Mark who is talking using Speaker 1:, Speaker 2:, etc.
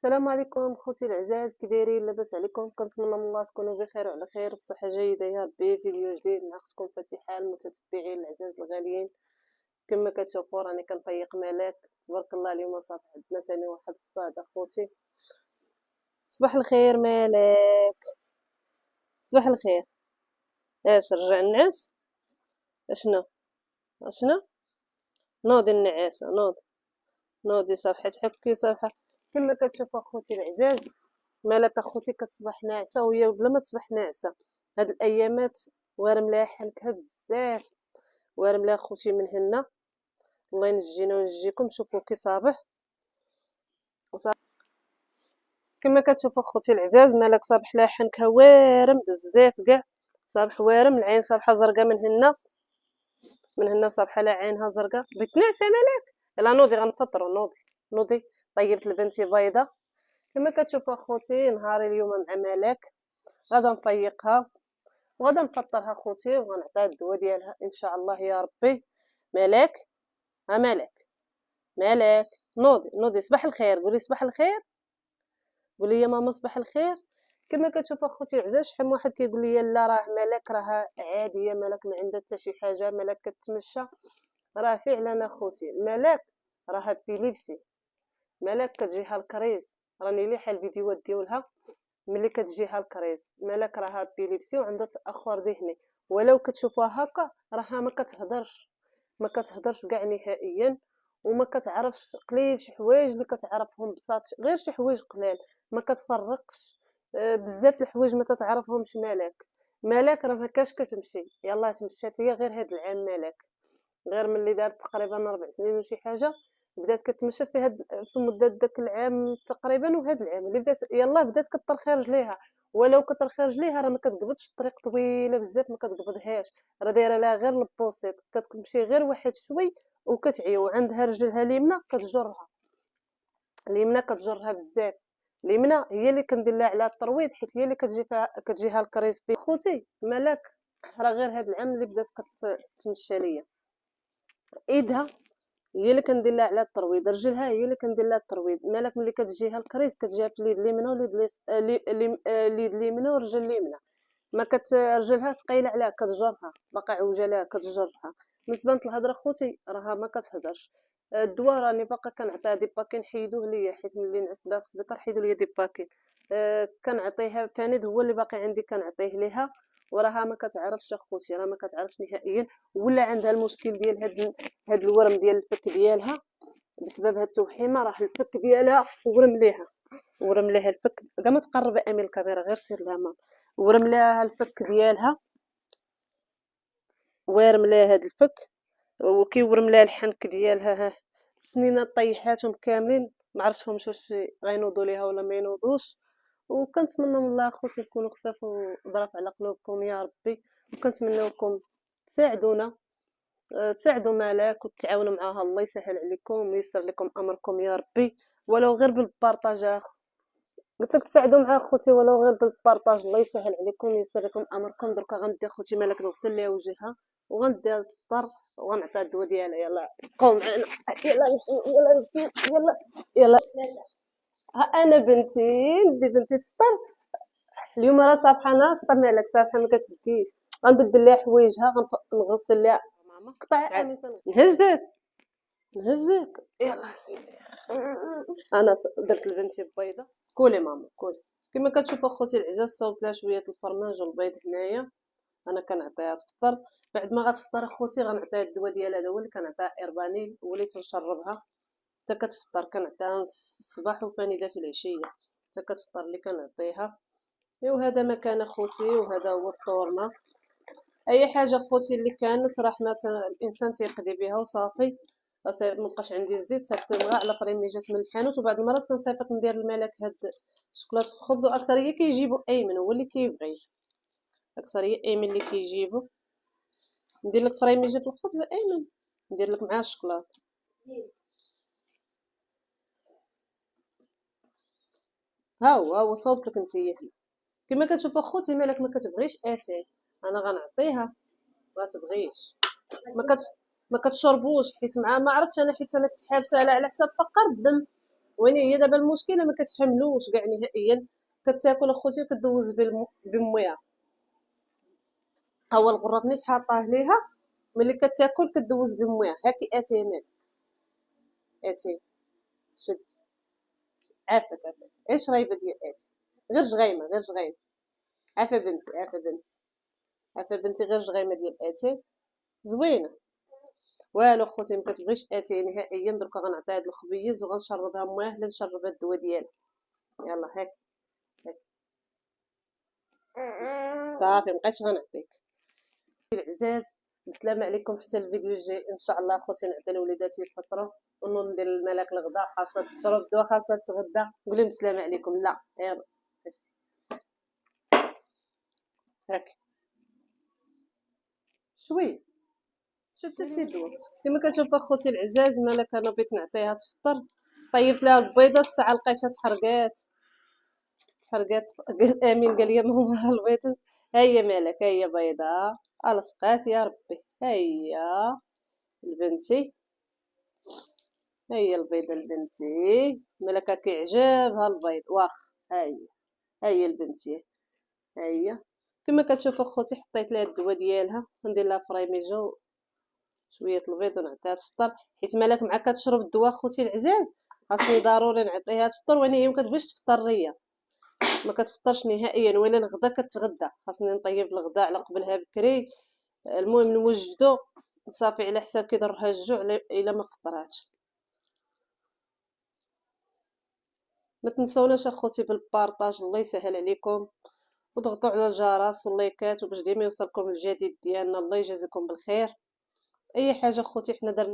Speaker 1: السلام عليكم خوتي العزاز، كي دايرين؟ لاباس عليكم؟ كنتمنى من الله تكونوا بخير وعلى خير وبصحه جيده يا ربي. فيديو جديد مع اختكم فتيحه، المتتبعين العزاز الغاليين. كما كتشوفوا راني كنفيق ملاك تبارك الله. اليوم صافي عندنا ثاني واحد الصاد اخوتي. صباح الخير مالك، صباح الخير. اش رجع النعاس؟ اشنو اشنو؟ نوضي النعاسه، نوضي صافحه حكي صافحه. كما كتشوفوا اخوتي العزاز، مالك اخوتي كتصبح ناعسه وهي بلا ما تصبح ناعسه. هاد الايامات وارم لها حنكها بزاف، وارم لها خوتي من هنا. الله ينجينا وينجيكم. شوفوا كي صابح كما كتشوفوا خوتي العزاز، مالك صابح لها حنكها وارم بزاف كاع. صابح وارم، العين صابحه زرقاء من هنا، من هنا صابحه لها عينها زرقاء. بغيت نعسه مالك؟ يلا نوضي غنفطروا، نوضي. طيبت لبنتي بيضه. كما كتشوفوا اخوتي نهاري اليوم مع ملاك، غادا نفيقها وغادا نفطرها خوتي وغنعطيها الدواء ديالها ان شاء الله يا ربي. مالك؟ ها مالك؟ مالك نوضي صباح الخير، قولي صباح الخير، قولي يا ماما صباح الخير. كما كتشوف اخوتي العزاز، شحال من واحد كيقول لي لا راه مالك راه عاديه، مالك ما عندها حتى شي حاجه، مالك كتمشى. راه فعلا اخوتي مالك راها بيليبسي، مالك كتجيها الكريز. راني ليحه الفيديوهات ديالها ملي كتجيها الكريز. مالك راها بيليبسي وعندها تاخر ذهني، ولو كتشوفها هكا راها ما كتهضرش، ما كتهضرش كاع نهائيا، وما كتعرفش. قليل شي حوايج اللي كتعرفهم بساط، غير شي حوايج قلال ما كتفرقش. بزاف د الحوايج ما تتعرفهمش. مالك راه ما كاش كتمشي، يلاه تمشات هي غير هاد العام. مالك غير ملي دارت تقريبا 4 سنين وشي حاجه بدات كتمشى في مده داك العام تقريبا. وهاد العام اللي بدات كترخي رجليها، ولو كترخي رجليها راه ما كتقبضش. الطريق طويله بزاف ما كتقبضهاش، راه دايره لها غير البوسيط، كتمشي غير واحد شوي وكتعيا. وعندها رجلها اليمنى كتجرها، اليمنى كتجرها بزاف. اليمنى هي اللي كندير لها على الترويض، حيت هي اللي كتجيها الكريس بي خوتي. مالك راه غير هاد العام اللي بدات كتمشى ليا. ايدها هي اللي كندير لها على الترويض، رجلها هي اللي كندير لها الترويض. مالك ملي كتجيها الكريس كتجيها في اليد اليمنى اليد اليمنى والرجل اليمنى. ما رجلها ثقيله عليها كتجرها، باقا عوجه لها كتجرها. بالنسبه للهضره خوتي راها ما كتهضرش. الدواء راني باقا كنعطيها دي باكين، حيدوه ليا حيت ملي نعست بها في السبيطار حيدوا ليا دي باكين. كنعطيها ثاني هو اللي باقي عندي كنعطيه ليها، وراها ما كتعرفش اخوتي، راه ما كتعرفش نهائيا. ولا عندها المشكل ديال هاد الورم ديال الفك ديالها بسبب هاد التوحيمه. راه الفك ديالها ورم ليها الفك. كاع ما تقرب امين الكاميرا، غير سير لها ماما. ورم لها الفك ديالها، وارم لها هاد الفك، وكيورم لها الحنك ديالها. ها السنينات طيحاتهم كاملين، ما عرفتهمش واش غينوضوا ليها ولا ما ينوضوش. وكنتمنى من الله اخوتي تكونوا خفاف وظراف على قلوبكم يا ربي. وكنتمنىوكم تساعدونا، تساعدوا ملاك وتعاونوا معاها. الله يسهل عليكم وييسر لكم امركم يا ربي، ولو غير بالبارطاج. قلت لك تساعدوا مع خوتي ولو غير بالبارطاج. الله يسهل عليكم وييسر لكم امركم. دركا غندي خوتي مالك نغسل ليها وجهها وغنديها تفطر وغنعطيها الدواء ديالها. يلا بقاو معنا، يلا نمشي، يلا. ها انا بنتي ندي بنتي تفطر. اليوم راه صافحه ناشطه مالك، صافحه ما كتبكيش. غنبدل ليها حوايجها، نغسل ليها. ماما قطعي نهزك يلا سيدي. انا درت لبنتي بيضه. كولي ماما كولي. كما كتشوفوا اخوتي العزاز، صوبت لها شويه الفرماج والبيض هنايا. انا كنعطيها تفطر. بعد ما غتفطر اخوتي غنعطيها الدواء ديالها، هذا هو اللي كنعطيها ايربانيل، وليت نشربها حتى كتفطر. كنعطيها نص في الصباح وفانيله في العشيه حتى كتفطر اللي كنعطيها. وهذا ما كان اخوتي، وهذا هو فطورنا. اي حاجه اخوتي اللي كانت راه حنا الانسان تيقضي بها وصافي. مبقاش عندي الزيت، صيفطتها على الاخرين ملي جات من الحانوت. وبعض المرات كنصيفط ندير الملك هاد الشوكولاط في الخبز. واكثريه كيجيبوا ايمن هو اللي كيبغي، اكثريه ايمن اللي كيجيبوا. ندير لك فريميجه الخبز ايمن، ندير لك معاه الشوكولاط. ها هو صوبت لك نتيا هنا. كما كتشوف اخوتي مالك ما كتبغيش اتاي، انا غنعطيها ما تبغيش. ما كتشربوش حيت مع ما عرفتش انا، حيت انا كنت حابسه على حساب فقر الدم. وين هي دابا المشكله ما كتحملوش كاع نهائيا. كتاكل اخوتي وكدوز بمويها. اول غرة نيت حاطاه ليها، ملي كتاكل كدوز بمويها. هاكي اتي مال اتي شد. عافاك ايش رايبه ديال اتي، غير جغيمه غير جغيمه. عافا بنتي عافا بنتي عافا بنتي، غير جغيمه ديال اتي زوينه. والو خوتي ما كتبغيش اتاي نهائيا. دركا غنعطيها هاد الخبيز وغنشربها مويه حتى نشربها الدواء ديالها. يلا هاك هاك صافي مبقيتش غنعطيك العزاز. بسلامة عليكم حتى الفيديو الجاي ان شاء الله. خوتي نعطي لوليداتي الفطره ونوض ندير الملك الغدا. خاصها تشرب الدواء خاصها تغدى. قولي بسلامة عليكم. لا يلا هاك شويه شتتي الدواء. كما كتشوفوا اخوتي العزاز، مالك انا بغيت نعطيها تفطر. طيبت لها البيضه الساعه لقيتها تحرقات. امين قال لي ما هو البيض. هيا مالك هيا بيضه الصقات يا ربي. هيا البنتي هيا البيضه البنتي. مالك كيعجبها البيض واخ. هيا هيا البنتي هيا. كما كتشوفوا اخوتي حطيت لها الدواء ديالها. ندير لها فريميجو شويه البيض ونعطيها تفطر. حيت مالك مع كتشرب الدواء خوتي العزاز خاصني ضروري نعطيها تفطر. وانا هي مكتبغيش تفطر ريه، ما كتفطرش نهائيا. ولا الغدا كتغدى، خاصني نطيب الغدا على قبلها بكري. المهم نوجدو صافي على حساب كي ضرها الجوع الا ما فطراتش. ما تنسوناش اخوتي بالبارطاج، الله يسهل عليكم. وضغطوا على الجرس واللايكات باش ديما يوصلكم الجديد ديالنا. الله يجازيكم بالخير. اي حاجه اخوتي حنا درنا